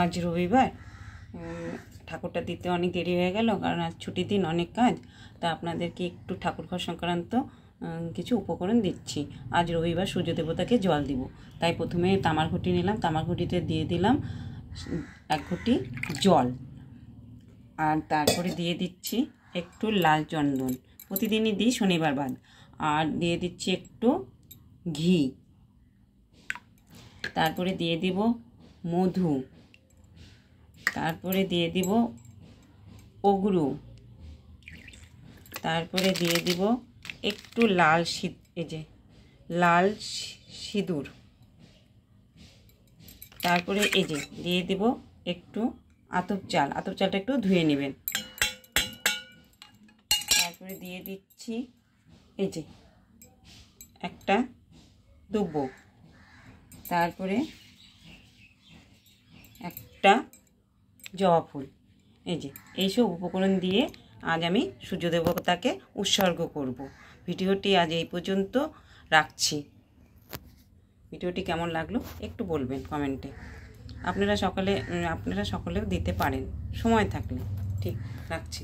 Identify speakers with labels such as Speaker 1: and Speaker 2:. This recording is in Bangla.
Speaker 1: আজ রবিবার, ঠাকুরটা দিতে অনেক দেরি হয়ে গেল, কারণ আজ ছুটির দিন, অনেক কাজ। তা আপনাদেরকে একটু ঠাকুর ঘর সংক্রান্ত কিছু উপকরণ দিচ্ছি। আজ রবিবার, সূর্য দেবতাকে জল দিব, তাই প্রথমে তামার ঘটি নিলাম। তামার ঘটিতে দিয়ে দিলাম 1 ঘটি জল, আর তারপরে দিয়ে দিচ্ছি একটু লাল চন্দন, প্রতিদিনই দিই শনিবার বাদ। আর দিয়ে দিচ্ছি একটু ঘি, তারপরে দিয়ে দিব মধু, তারপরে দিয়ে দিব অগরু, তারপরে দিয়ে দিব একটু লাল সিঁদুর, তারপরে দিয়ে দিব একটু আতপ চালটা একটু ধুয়ে নেবেন। তারপরে দিয়ে দিচ্ছি একটা দুব্বো, তারপরে একটা জবা ফুল। এইসব উপকরণ দিয়ে আজ আমি সূর্য দেবতাকে উৎসর্গ করব। ভিডিওটি আজ এই পর্যন্ত রাখছি। ভিডিওটি কেমন লাগলো একটু বলবেন কমেন্টে। আপনারা সকলেও দিতে পারেন সময় থাকলে। ঠিক, রাখছি।